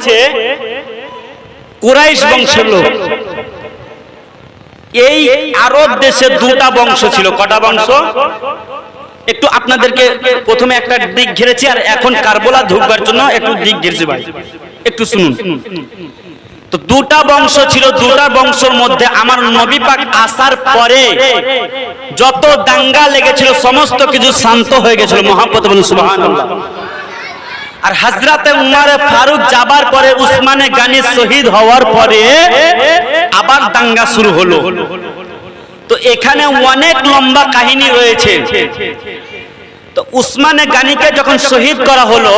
হচ্ছে কুরাইশ বংশের লোক। এই আরব দেশে দুটা বংশ ছিল। কটা বংশ? একটু আপনাদেরকে প্রথমে একটা দিক ঘিরেছি, আর এখন কারবালা ঢুকবার জন্য একটু দিক ঘিরেছি ভাই, একটু শুনুন। তো দুটা বংশ ছিল। দুটা বংশের মধ্যে আমার নবী পাক আসার পরে যত দাঙ্গা লেগেছিল সমস্ত কিছু শান্ত হয়ে গেছিল। মহব্বত বলুন সুবহানাল্লাহ। আর হযরতে উমরে ফারুক যাবার পরে, উসমানে গানি শহীদ হওয়ার পরে আবার দাঙ্গা শুরু হলো। তো এখানে অনেক লম্বা কাহিনী রয়েছে। তো উসমানে গানিকে যখন শহীদ করা হলো,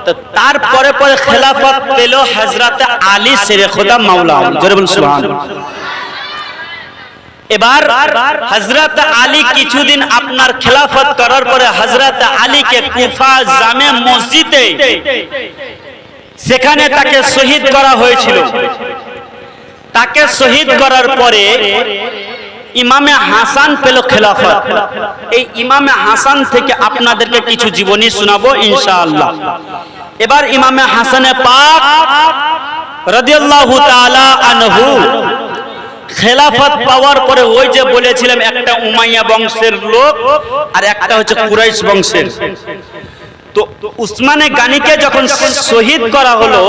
তো তারপরে পরে খেলাফত পেল হযরতে আলী শেরে খোদা মাওলা। জোরে বলুন সুবহানাল্লাহ। এবার হযরত আলী কিছুদিন আপনার খেলাফত করার পরে হযরত আলীকে কুফা জামে মসজিদে সেখানে তাকে শহীদ করা হয়েছিল। তাকে শহীদ করার পরে ইমামে হাসান পেল খেলাফত। এই ইমামে হাসান থেকে আপনাদেরকে কিছু জীবনী শোনাবো ইনশাআল্লাহ। এবার ইমামে হাসানে পাক রাদিয়াল্লাহু তাআলা আনহু খেলাফত পাওয়ার পরে, ওই যে বলেছিলাম একটা উমাইয়া বংশের লোক আর একটা হচ্ছে কুরাইশ বংশের। তো উসমানে গানিকে যখন শহীদ করা হলো,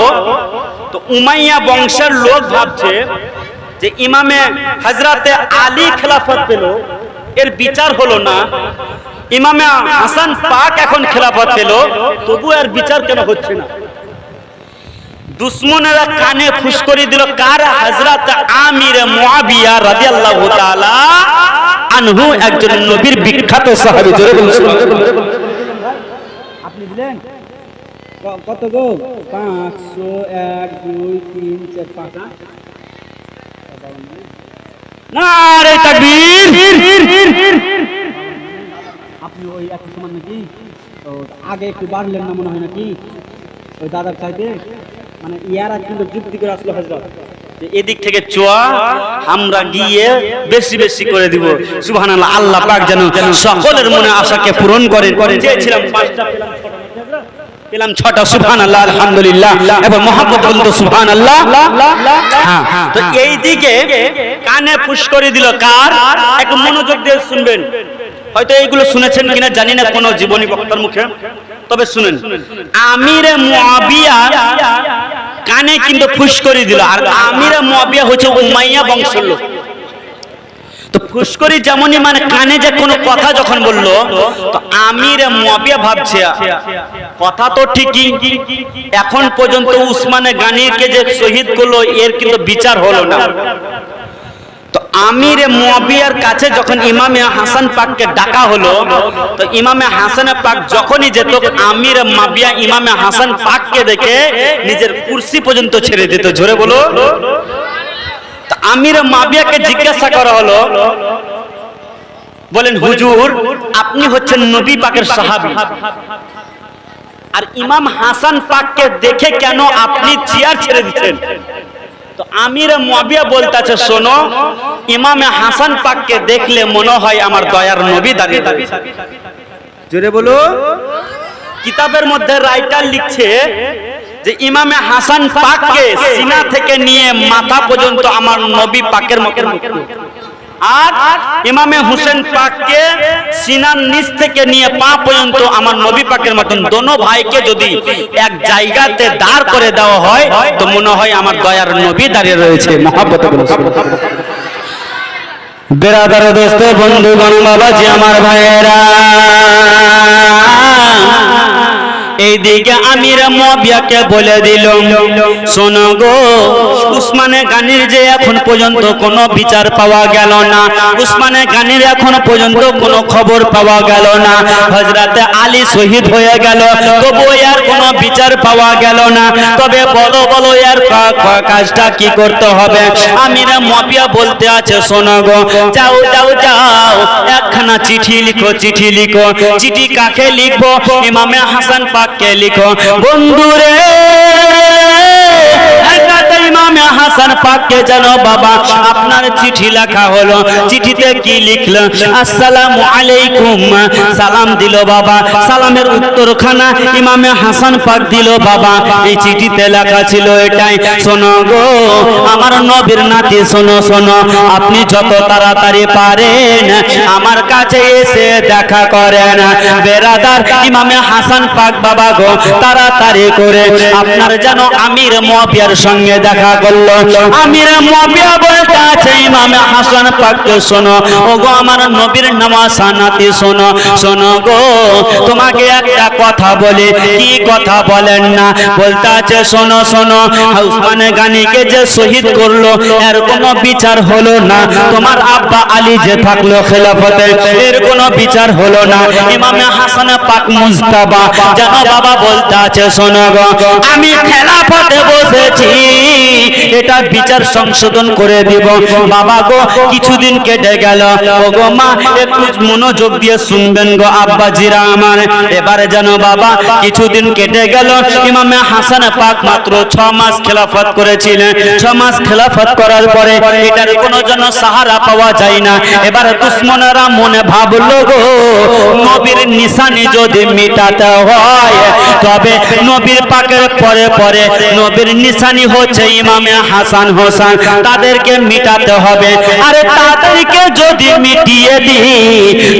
তো উমাইয়া বংশের লোক ভাবছে যে ইমামে হযরতে আলী খেলাফত পেল, এর বিচার হলো না। ইমামে হাসান পাক এখন খেলাফত পেল, তবু এর বিচার কেন হচ্ছে না? দুশ্মনেরা কানে ফুসকরি দিল। কার? হযরত আমির মুআবিয়া রাদিয়াল্লাহু তাআলা আনহু, একজন নবীর বিখ্যাত সাহাবী। জোরে বলুন। আপনি দিলেন কত গো? 500 1 2 3 4 5। নারে তাকবীর। আপনি ওই একই সমান নাকি? তো আগে একটু বাড়লেন না মনে হয় নাকি ওই দাদার চাইতে? মানে ইয়ারা কিন্তু যুক্তি করে আসলো হযরত, এদিক থেকে চোয়া আমরা গিয়ে বেশি বেশি করে দিব। সুবহানাল্লাহ। আল্লাহ পাক যেন সকলের মনে আশাকে পূরণ করেন। চেয়েছিলাম 5টা, পেলাম 6টা। সুবহানাল্লাহ, আলহামদুলিল্লাহ। এবার মহব্বত বলতো সুবহানাল্লাহ। হ্যাঁ, তো এই দিকে কানে ফুসকরি দিল। কার? একটু মনোযোগ দিয়ে শুনবেন। হয়তো এইগুলো শুনেছেন কিনা জানি না কোন জীবনী বক্তার মুখে, তবে শুনেন। আমিরে মুআবিয়া কানে কিন্তু ফুসকরি দিল। আর আমিরে মুআবিয়া হচ্ছে উমাইয়া বংশের লোক। তো ফুসকরি যেমনই মানে কানে যে কোনো কথা যখন বললো, তো আমিরে মুআবিয়া ভাবছে কথা তো ঠিকই, এখন পর্যন্ত উসমানে গানিকে যে শহীদ করলো এর কিন্তু বিচার হলো না। তো আমিরে মুআবিয়ার কাছে যখন ইমামে হাসান পাককে ডাকা হলো, তো ইমামে হাসান পাক যখনই যেত, আমিরে মুআবিয়া ইমামে হাসান পাককে দেখে নিজের কুরসি পর্যন্ত ছেড়ে দিত। জোরে বলো। তো আমিরে মুআবিয়াকে জিজ্ঞাসা করা হলো, বলেন হুজুর আপনি হচ্ছেন নবী পাকের সাহাবী, আর ইমাম হাসান পাককে দেখে কেন আপনি চেয়ার ছেড়ে দিচ্ছেন? তো আমিরে মুআবিয়া বলতেছে, শোনো, ইমামে হাসান পাককে দেখলে মনে হয় আমার দয়ার নবী দাঁড়িয়ে দাঁড়িয়ে। জোরে বলো। কিতাবের মধ্যে রাইটার লিখছে যে ইমামে হাসান পাককে সিনা থেকে নিয়ে মাথা পর্যন্ত আমার নবী পাকের মতো, আর ইমামে হুসেন পাককে সিনার নিচ থেকে নিয়ে পা পর্যন্ত আমার নবী পাকের মতন। দোনো ভাইকে যদি এক জায়গাতে দাঁড় করে দেওয়া হয় তো মনে হয় আমার দয়ার নবী দাঁড়িয়ে রয়েছে। মহব্বত বেরাদার দোস্ত বন্ধুগণ বাবাজি আমার ভাইয়েরা, এইদিকে আমিরে মুআবিয়াকে বলে দিল, শোনো গো, উসমানে গানির যে এখন পর্যন্ত কোনো বিচার পাওয়া গেল না, উসমানে গানির এখন পর্যন্ত কোনো খবর পাওয়া গেল না, হযরতে আলী শহীদ হয়ে গেল, তবু এর কোনো বিচার পাওয়া গেল না। তবে বলো বলো এর কাজটা কি করতে হবে? আমিরে মুআবিয়া বলতে আছে, শোনো গো, যাও যাও যাও, একখানা চিঠি লিখো, চিঠি লিখো। চিঠি কাকে লিখবো? ইমামে হাসান পাককে লিখো। বন্ধুরে, ইমামে হাসান হাসান পাককে যেন বাবা আপনার চিঠি লেখা হলো। চিঠিতে কি লিখলো? আসসালামু আলাইকুম, সালাম দিল বাবা। সালামের উত্তরখানা ইমামে হাসান পাক দিল বাবা। এই চিঠিতে লেখা ছিল এটাই, শোনো গো আমার নবীর নাতি, শোনো শোনো, আপনি যত তাড়াতাড়ি পারেন আমার কাছে এসে দেখা করেন। বেরাদার ইমামে হাসান পাক বাবা গো তাড়াতাড়ি করে আপনার যেন আমির মুয়াবিয়ার সঙ্গে দেখা করলো। আমির মুয়াবিয়া বলতে আছে ইমামে হাসান পাককে, শোনো ও গো আমার নবীর নামাসা নাতি, শোনো শোনো গো তোমাকে একটা কথা বলি। কি কথা বলেন না? বলতে আছে শোনো শোনো, উসমানে গানিকে যে শহীদ করলো এর কোনো বিচার হলো না। তোমার আব্বা আলী যে থাকলো খেলাফতে এর কোনো বিচার হলো না। ইমামে হাসান পাক মুজতাবা যেন বাবা বলতে আছে শোনো গো আমি খেলাফতে বসেছি, এটা বিচার সংশোধন করে দিব। বাবা গো কিছুদিন কেটে গেল। ও গো মা একটু মনোযোগ দিয়ে শুনবেন গো আব্বাজিরা আমার। এবারে যেন বাবা কিছুদিন কেটে গেল। ইমামে হাসান পাক মাত্র 6 মাস খেলাফত করেছিলেন। 6 মাস খেলাফত করার পরে এটার কোনো যেন সাহারা পাওয়া যায় না। এবারে দুশ্মনেরা মনে ভাবলো গো নবীর নিশানি যদি মিটাতে হয় তবে নবীর পাকের পরে পরে নবীর নিশানি হচ্ছে ইমামে হাসান হোসেন, তাদেরকে মিটাতে হবে। আরে তাদেরকে যদি মিটিয়ে দিই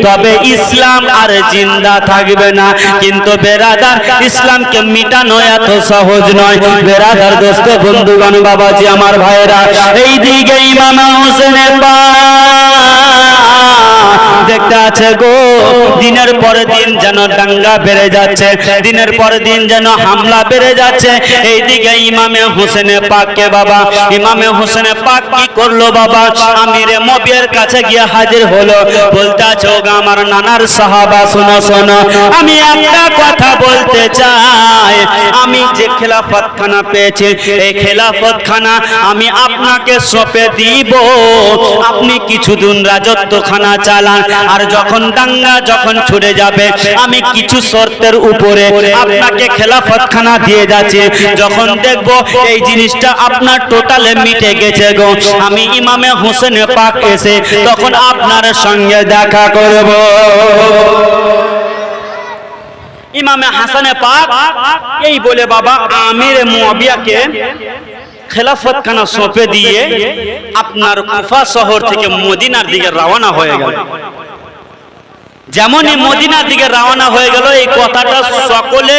তবে ইসলাম আর জিন্দা থাকবে না। কিন্তু বেরাদার ইসলামকে মিটানো এত সহজ নয়। বেরাদার দোস্ত বন্ধুগণ বাবাজি আমার ভাইরা, এই দিকে ইমামে হোসেনের দেখতে আছে গো দিনের পরে দিন যেন দাঙ্গা বেড়ে যাচ্ছে, দিনের পরে দিন যেন হামলা বেড়ে যাচ্ছে। এইদিকে ইমামে হোসেনে পাককে বাবা ইমামে হোসেনে পাক কি করলো বাবা আমিরে মুয়াবিয়ার কাছে গিয়ে হাজির হলো। বলতে আছে ওগো আমার নানার সাহাবা শোনো শোনো, আমি একটা কথা বলতে চাই। আমি যে খেলাফতখানা পেয়েছি এই খেলাফতখানা আমি আপনাকে সঁপে দিব। আপনি কিছুদিন রাজত্বখানা চালান, আর যখন দাঙ্গা যখন ছুটে যাবে আমি কিছু শর্তের উপরে আপনাকে খেলাফতখানা দিয়ে যাচ্ছি। যখন দেখব এই জিনিসটা আপনার টোটালে মিটে গেছে গো আমি ইমামে হোসেন পাক এসে তখন আপনার সঙ্গে দেখা করব। ইমামে হাসানে পাক এই বলে বাবা আমির মুয়াবিয়াকে খেলাফতখানা সঁপে দিয়ে আপনার কুফা শহর থেকে মদিনার দিকে রওনা হয়ে গেল। যেমনই মদিনার দিকে রওনা হয়ে গেল এই কথাটা সকলে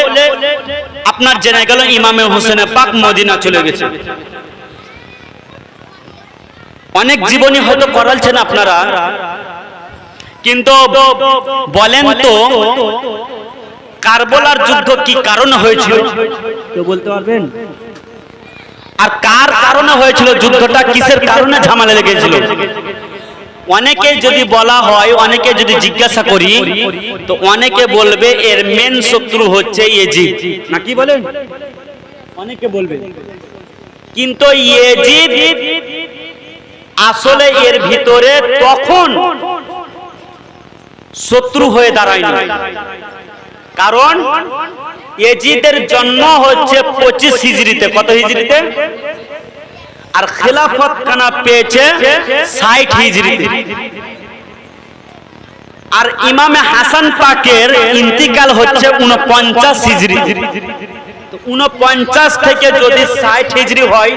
আপনার জেনে গেল ইমামে হোসেন পাক মদিনা চলে গেছে। অনেক জীবনী হয়তো করালছেন আপনারা, কিন্তু বলেন তো কারবালার যুদ্ধ কি কারণে হয়েছিল কেউ বলতে পারবেন? আর কার কারণে হয়েছিল যুদ্ধটা, কিসের কারণে ঝামেলা লেগেছিল? অনেকে যদি বলা হয়, অনেকে যদি জিজ্ঞাসা করি তো অনেকে বলবে এর মেন শত্রু হচ্ছে ইয়েজিদ, না কি বলেন? অনেকে বলবে, কিন্তু ইয়েজিদ আসলে এর ভিতরে তখন শত্রু হয়ে দাঁড়ায়নি। কারণ ইয়েজিদের জন্ম হচ্ছে 25 হিজরিতে। কত হিজরিতে? আর খেলাফতখানা পেয়েছে 60 হিজরিতে। আর ইমামে হাসান পাকের ইন্তিকাল হচ্ছে 49 হিজরি। তো 49 থেকে যদি 60 হিজরি হয়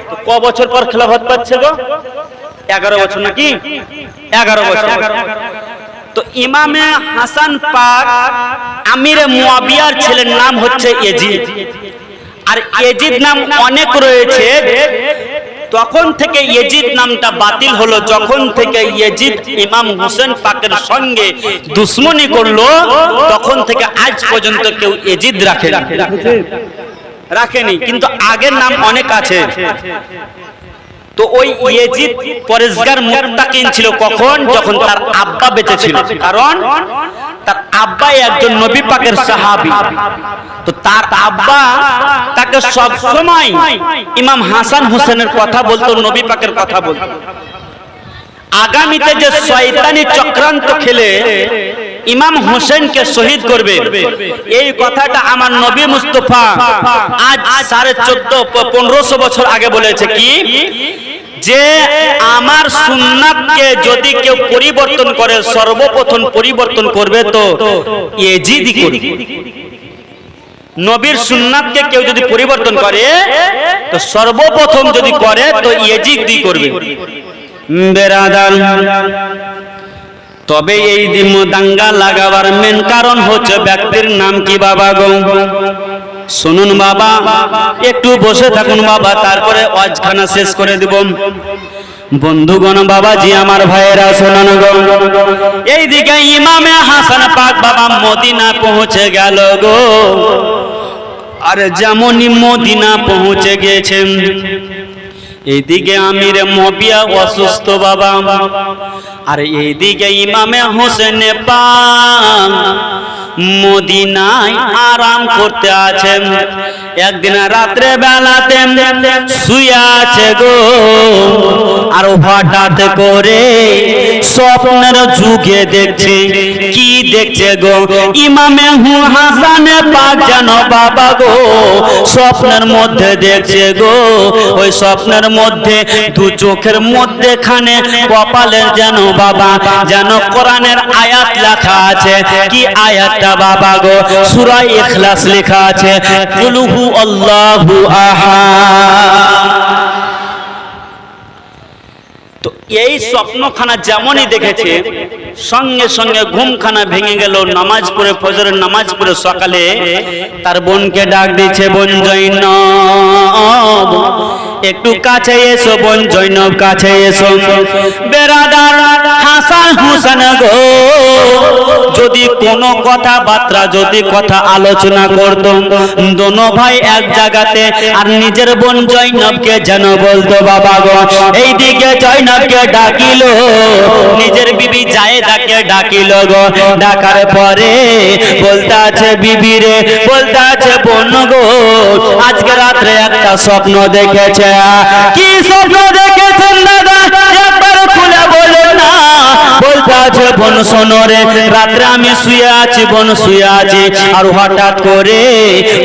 তো ক বছর পর খেলাফত পাচ্ছে গো? 11 বছর নাকি? 11 বছর। তো ইমামে হাসান পাক আমিরে মুয়াবিয়ার ছেলের নাম হচ্ছে ইয়েজিদ। আর ইয়েজিদ নাম অনেক রয়েছে। তখন থেকে ইয়েজিদ নামটা বাতিল হলো যখন থেকে ইয়েজিদ ইমাম হোসেন পাকের সঙ্গে দুশ্মনী করলো, তখন থেকে আজ পর্যন্ত কেউ ইয়েজিদ রাখেনি। কিন্তু আগের নাম অনেক আছে। তো ওই ইয়েজিদ পরেশগার মুত্তাকিন ছিল কখন? যখন তার আব্বা বেঁচে ছিল। কারণ তার আব্বা একজন নবী পাকের সাহাবী। তো তার আব্বা তাকে সব সময় ইমাম হাসান হোসেনের কথা বলতো, নবী পাকের কথা বলতো। আগামীতে যে শয়তানি চক্রান্ত খেলে ইমাম হোসেনকে শহীদ করবে। এই কথাটা আমার নবী মুস্তাফা আজ 1450 বছর আগে বলেছে কি, যে আমার সুন্নাতকে যদি কেউ পরিবর্তন করে, সর্বপ্রথম পরিবর্তন করবে তো ইয়েজিদি করবে। নবীর সুন্নাতকে কেউ যদি পরিবর্তন করে তো সর্বপ্রথম যদি করে তো ইয়েজিদি করবে। বেরাদার, তবে এই দাঙ্গা লাগাবার মেন কারণ হচ্ছে ব্যক্তির নাম কি বাবা গো? শুনুন বাবা, একটু বসে থাকুন বাবা, তারপরে ওয়াজখানা শেষ করে দিব। বন্ধুগণ, বাবাজি আমার ভাইয়েরা শোনান গো, এইদিকে ইমামে হাসান পাক বাবা মদিনা পৌঁছে গেল গো। আর যেমনই মদিনা পৌঁছে গেছেন, এইদিকে আমির মুয়াবিয়া অসুস্থ বাবা, আর এইদিকে ইমামে হোসেন পাক মদিনায় আরাম করতে আছেন। একদিন রাত্রে বেলাতে শুয়ে আছে গো, আর হঠাৎ করে স্বপ্নের যুগে দেখছে। কি দেখছে গো? ইমামে হাসান পাক যেন বাবা গো স্বপ্নের মধ্যে দেখছে গো। ওই স্বপ্নের মধ্যে দু চোখের মধ্যেখানে কপালের যেন বাবা যেন কোরআনের আয়াত লেখা আছে। কি আয়াতটা বাবা গো? সূরা ইখলাস লেখা আছে, কুল হু আল্লাহু আহাদ। তো এই স্বপ্নখানা যেমনই দেখেছে, সঙ্গে সঙ্গে ঘুমখানা ভেঙে গেল। নামাজ পড়ে, ফজরের নামাজ পড়ে সকালে তার বোনকে ডাক দিচ্ছে, বোন জৈনব একটু কাছে এসো, বোন জৈনব কাছে এসো। বেরাদার হাসান হুসেন গো যদি কোনো কথাবার্তা যদি কথা আলোচনা করত, দোনো ভাই এক জায়গাতে, আর নিজের বোন জৈনবকে যেন বলতো বাবা গো। এইদিকে জৈনবকে ডাকিল, নিজের বিবি জায়েদাকে ডাকিল গো। ডাকার পরে বলতে আছে বিবি রে, বলতে আছে বোন গো, আজকে রাত্রে একটা স্বপ্ন দেখেছে। কি স্বপ্ন দেখেছেন দাদা? একবার খুলে বলেন না। বলতে আছে বোন শোনো রে, রাত্রে আমি শুয়ে আছি, বোন শুয়ে আছি, আর হঠাৎ করে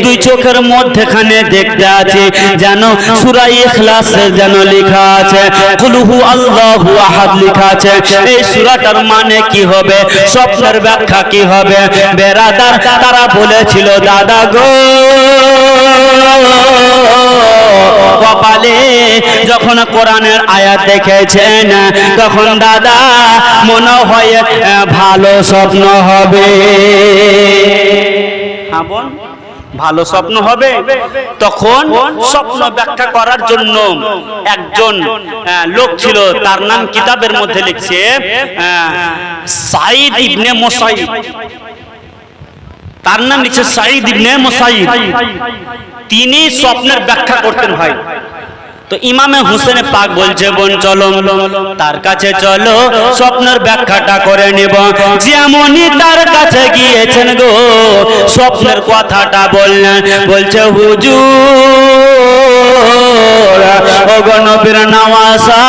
দুই চোখের মধ্যখানে দেখতে আছে যেন সূরা ইখলাস যেন লেখা আছে, কুল হু আল্লাহু আহাদ লেখা আছে। এই সূরাটার মানে কি হবে? স্বপ্নের ব্যাখ্যা কি হবে? বেরাদার তারা বলেছিল দাদা গো, কপালে যখন কোরআনের আয়াত দেখেছেন তখন দাদা মনে হয় ভালো স্বপ্ন হবে। হ্যাঁ বোন, ভালো স্বপ্ন হবে। তখন স্বপ্ন ব্যাখ্যা করার জন্য একজন লোক ছিল, তার নাম কিতাবের মধ্যে লিখছে সাঈদ ইবনে মুসাইব। তার নাম লিখছে সাঈদ ইবনে মুসাইব। তিনি স্বপ্নের ব্যাখ্যা করতেন ভাই। তো ইমামে হোসেন পাক বলছে বোন চলো তার কাছে, চলো স্বপ্নের ব্যাখ্যাটা করে নেব। যেমনই তার কাছে গিয়েছেন গো, স্বপ্নের কথাটা বললেন। বলছে হুজুর ও গো নবীর নওয়াজা,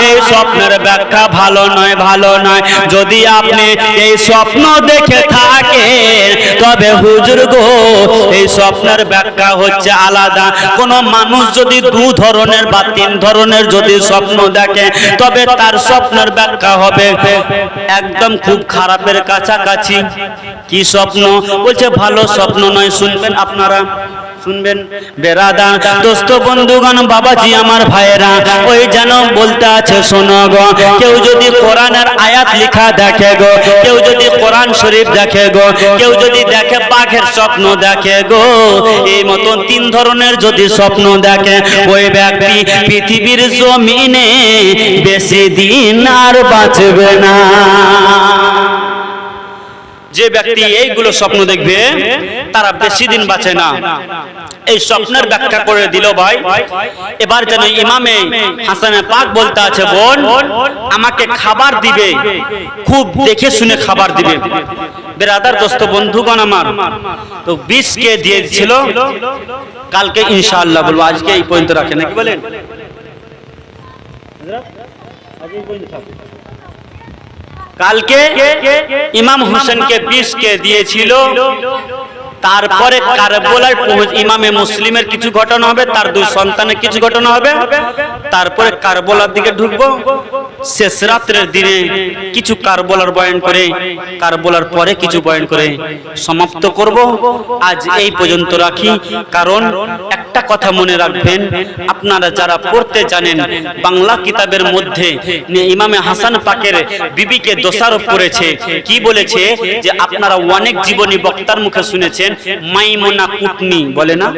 এই স্বপ্নের ব্যাখ্যা ভালো নয়, ভালো নয়। যদি আপনি এই স্বপ্ন দেখে থাকেন তবে হুজুর গো এই স্বপ্নের ব্যাখ্যা হচ্ছে আলাদা। কোন মানুষ যদি দু ধরনের বা তিন ধরনের যদি স্বপ্ন দেখে তবে তার স্বপ্নের ব্যাখ্যা হবে একদম খুব খারাপের কাছাকাছি। কি স্বপ্ন? বলছে ভালো স্বপ্ন নয়। শুনবেন আপনারা, শুনবেন বেরাদা, দোস্ত বন্ধুগণ, বাবাজি আমার ভাইয়েরা, ওই যেন বলতে আছে শোনো গো, কেউ যদি কোরআনের আয়াত লেখা দেখে গো, কেউ যদি কোরআন শরীফ দেখে গো, কেউ যদি দেখে বাঘের স্বপ্ন দেখে গো, এই মতন তিন ধরনের যদি স্বপ্ন দেখে, ওই ব্যক্তি পৃথিবীর জমিনে বেশি দিন আর বাঁচবে না। যে ব্যক্তি এইগুলো স্বপ্ন দেখবে তারা বেশি দিন বাঁচে না। এই স্বপ্নের ব্যাখ্যা করে দিল ভাই। এবার যেন ইমামে হাসান পাক বলতে আছে বোন আমাকে খাবার দিবে, খুব দেখে শুনে খাবার দিবে। বেরাদার দোস্ত বন্ধুগণ আমার, তো 20 কে দিয়ে দিয়েছিল, কালকে ইনশাআল্লাহ বলবো, আজকে এই পর্যন্ত রাখে নাকি বলেন? কালকে ইমাম হোসেনকে বিষকে দিয়েছিল, তারপরে কারবালার ইমামে মুসলিমের কিছু ঘটনা হবে, তার দুই সন্তানের কিছু ঘটনা হবে, তারপরে কারবালার দিকে ঢুকবো। শেষ রাত্রের দিনে কিছু কারবালার বয়ান করে, কারবালার পরে কিছু বয়ান করে সমাপ্ত করব। আজ এই পর্যন্ত রাখি, কারণ একটা কথা মনে রাখবেন, আপনারা যারা পড়তে জানেন, বাংলা কিতাবের মধ্যে ইমামে হাসান পাকের বিবিকে দোষারোপ করেছে। কি বলেছে? যে আপনারা অনেক জীবনী বক্তার মুখে শুনেছেন, মাইমুনা কুটনি বলে না,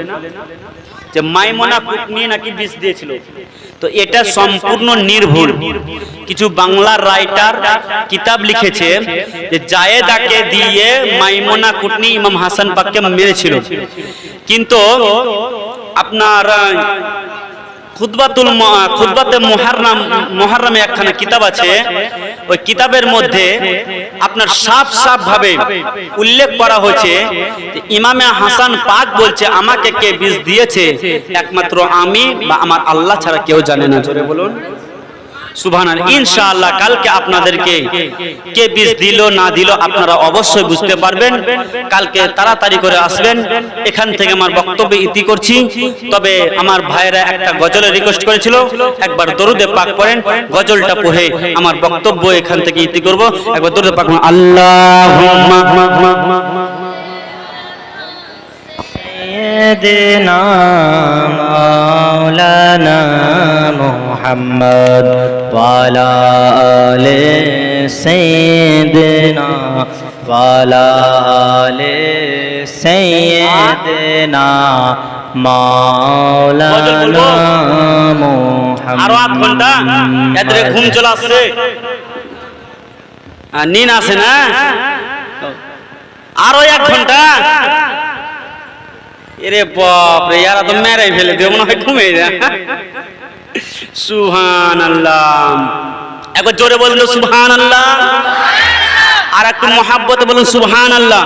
যে মাইমুনা কুটনি নাকি বিষ দিয়েছিল। তো এটা সম্পূর্ণ নির্ভুল। কিছু বাংলা রাইটার কিতাব লিখেছে যে জায়েদাকে দিয়ে মাইমুনা কুটনি ইমাম হাসান পাককে মেরেছিল, কিন্তু আপনার খুতবাতে মুহাররমে একখানা কিতাব আছে, ওই কিতাবের মধ্যে আপনার সাফ ভাবে উল্লেখ করা হয়েছে ইমামে হাসান পাক বলছে, আমাকে কে বিষ দিয়েছে একমাত্র আমি বা আমার আল্লাহ ছাড়া কেউ জানে না। জোরে বলুন সুবহানাল্লাহ। ইনশাআল্লাহ কালকে আপনাদেরকে কে বিষ দিল না দিল আপনারা অবশ্যই বুঝতে পারবেন। কালকে তাড়াতাড়ি করে আসবেন। এখান থেকে আমার বক্তব্য ইতি করছি। তবে আমার ভাইরা একটা গজলের রিকোয়েস্ট করেছিল, একবার দরুদে পাক পড়েন, গজলটা পড়ে আমার বক্তব্য এখান থেকে ইতি করব। একবার দরুদে পাক পড়ুন। আল্লাহুম্মা سيدنا مولانا محمد وعلى آل سيدنا وعلى آل سيدنا مولانا আরো আধ ঘন্টা এদের ঘুম চলে আসছে, নিন আসে না, আরো 1 ঘন্টা। এরে বাপ রে, ইয়ারা তো মেরাই ফেলে দেব, মনে হয় ঘুমিয়ে যায়। সুবহানাল্লাহ, একবার জোরে বলুন সুবহানাল্লাহ, আর একটু মহাব্বতে বলুন সুবহানাল্লাহ।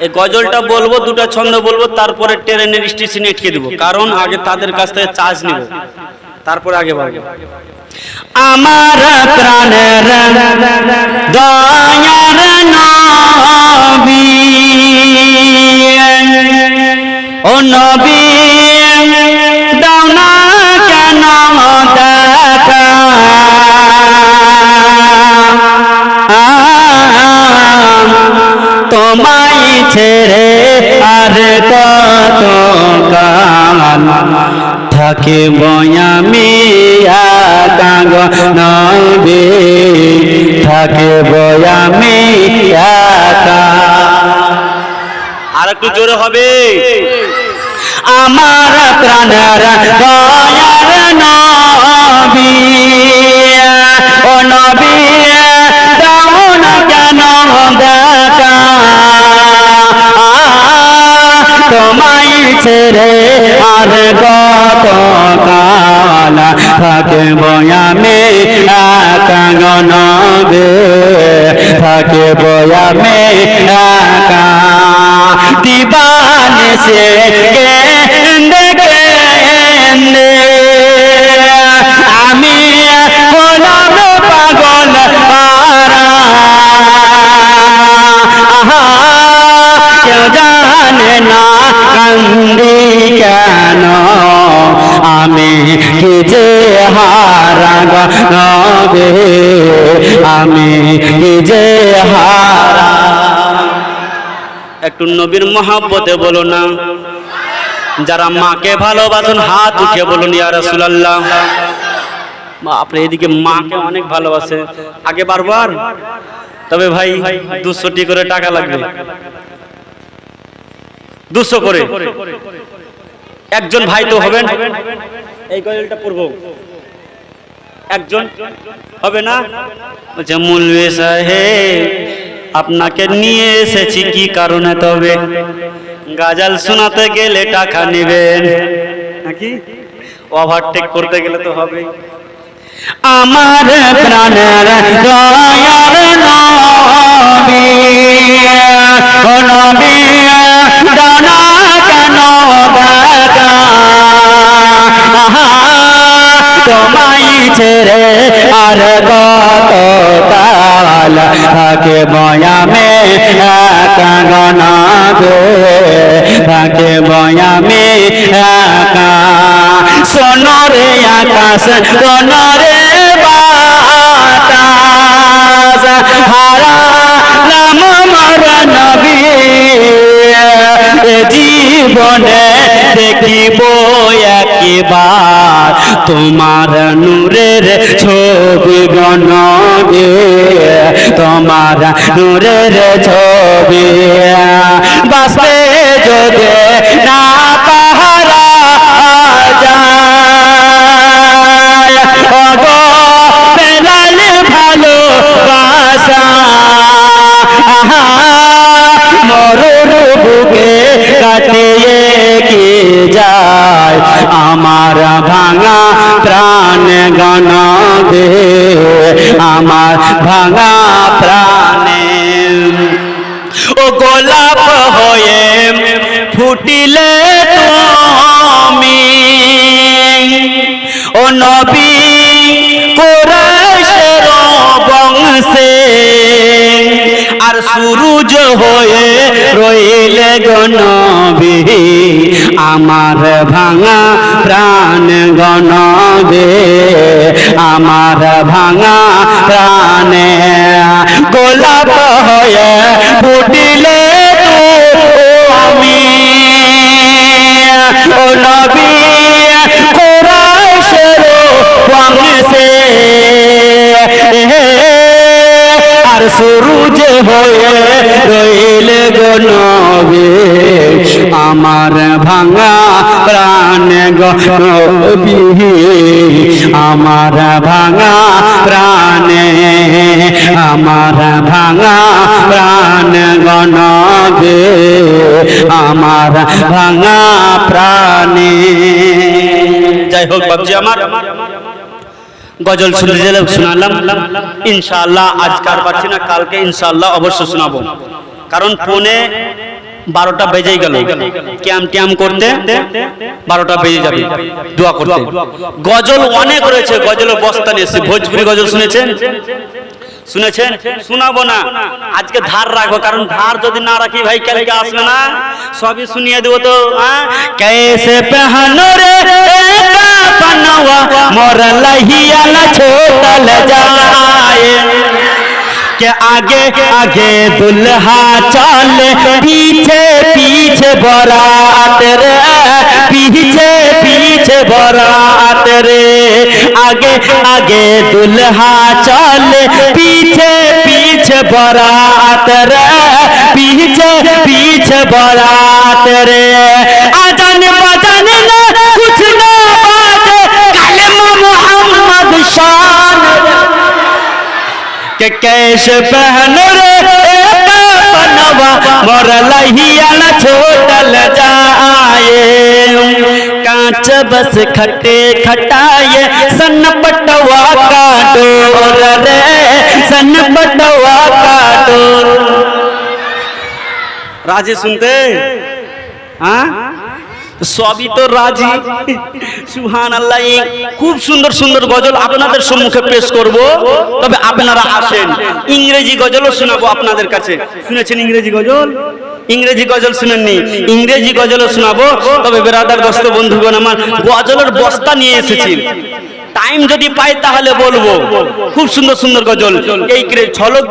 এই গজলটা বলবো, দুটো ছন্দ বলবো, তারপরে ট্রেনের স্টেশনে আটকে দেবো, কারণ আগে তাদের কাছ থেকে চার্জ নিব, তারপরে আগে বাড়বো। আমার প্রাণের দয়ার নবী, ও নবী দাও না কেন দেখা, তোমায় ছেড়ে আর কত কাল থাকিব আমি একা গো নবী, থাকিব আমি একা। আর একটু জোরে হবে। আমার প্রাণের দয়ার নবী, ও নবী দাও না কেন দেখা, তোমায় ছেড়ে আর কত কাল থাকিব আমি একা গো নবী, থাকিব আমি একা। दीवाने से केंदे केंदे आमी हलाम पागल पारा, क्यों जाने ना कांदी केनो आमी कि जे हारा गो नबी, आमी कि जे हारा। একটু নবীর মহব্বতে বলো না। যারা মাকে ভালোবাসেন হাত উঠে বলুন ইয়া রাসূলুল্লাহ। আপনি এদিকে মাকে অনেক ভালোবাসে, আগে বারবার। তবে ভাই 200 করে টাকা লাগবে, 200 করে। একজন ভাই তো হবেন, এই গজলটা পড়বো, একজন হবে না? বলছে মুলবি সাহেব আপনাকে নিয়ে এসেছি কি কারণে, তবে গাজাল শোনাতে গেলে টাকা নেবেন নাকি, ওভারটেক করতে গেলে তো হবে। আমার প্রাণের দয়ার নবী, ও নবী দাও না কেন দেখা, তোমায় ছেড়ে আর কত থাকে বয়ামে একা গনাবে থাকে বয়ামে একা সোনরে আকাশ সোনরে বাতাস হারা নাম মর নবী জীবনে দেখিব একবার তোমার নূরের ছবি গনবে তোমার নূরের ছবি বাসে যদি না পাহারা যায় ওগো বেলাল ভালোবাসা মরুর বুকে কাটিয়ে কি যায় আমার ভাঙা প্রাণ গনবে আমার ভাঙা প্রাণে ও গোলাপ হয়ে ফুটিলে তুমি ও নবী কুরাইশের বংশে আর সূরজ হয়ে রইলে গো নবী আমার ভাঙা প্রাণ গনবে আমার ভাঙা প্রাণে গোলাপ হয়ে ফুটিলে তুমি ও নবী কুরাইশের বংশে আর সূরজ হয়ে রইলে গো নবী আমার ভাঙা প্রাণ গো নবী আমার ভাঙা প্রাণে আমার ভাঙা প্রাণ গো নবী আমার ভাঙা প্রাণে যাই হোক বাবজি আমার গজল শোনালাম ইনশাআল্লাহ আজকার পাচ্ছি না কালকে ইনশাআল্লাহ অবশ্যই শোনাবো কারণ ফোনে 12টা বেজেই গেল ক্যাম ট্যাম করতে 12টা বেজে যাবে দোয়া করতে গজল অনেক রয়েছে গজলের বস্তা নিয়ে এসেছি ভোজপুরি গজল শুনেছেন শুনেছেন শোনাবো না আজকে ধার রাখবো কারণ ধার যদি না রাখি ভাই কালকে আসবে না সবই শুনিয়ে দেবো তো कैसे पहनो रे बनवा मोर लहिया न छोड़ल जाए के आगे आगे दुल्हा चले पीछे पीछे बरात रे पीछे पीछे बरात रे आगे आगे दुल्हा चले पीछे पीछे बरात रे पीछे पीछे बरात रे आजान बजान ना कुछ ना बाजे कलमा मोहम्मद शान के कैसे पहनो रे बनवा मोर लहिया न छोड़ल जाए कांच बस खटे खटाए सन पटवा का डोर रे सन पटवा का डोर राजी सुनते हाँ সবই তো রাজি সুবহানাল্লাহ খুব সুন্দর সুন্দর গজল আপনাদের সম্মুখে পেশ করব তবে আপনারা আসেন ইংরেজি গজলও শোনাবো আপনাদের কাছে শুনেছেন ইংরেজি গজল ইংরেজি গজল শুনেননি ইংরেজি গজলও শোনাবো তবে বেরাদার দোস্ত বন্ধুগণ আমার গজলের বস্তা নিয়ে এসেছি টাইম যদি পাই তাহলে বলবো খুব সুন্দর সুন্দর গজল এই ঝলক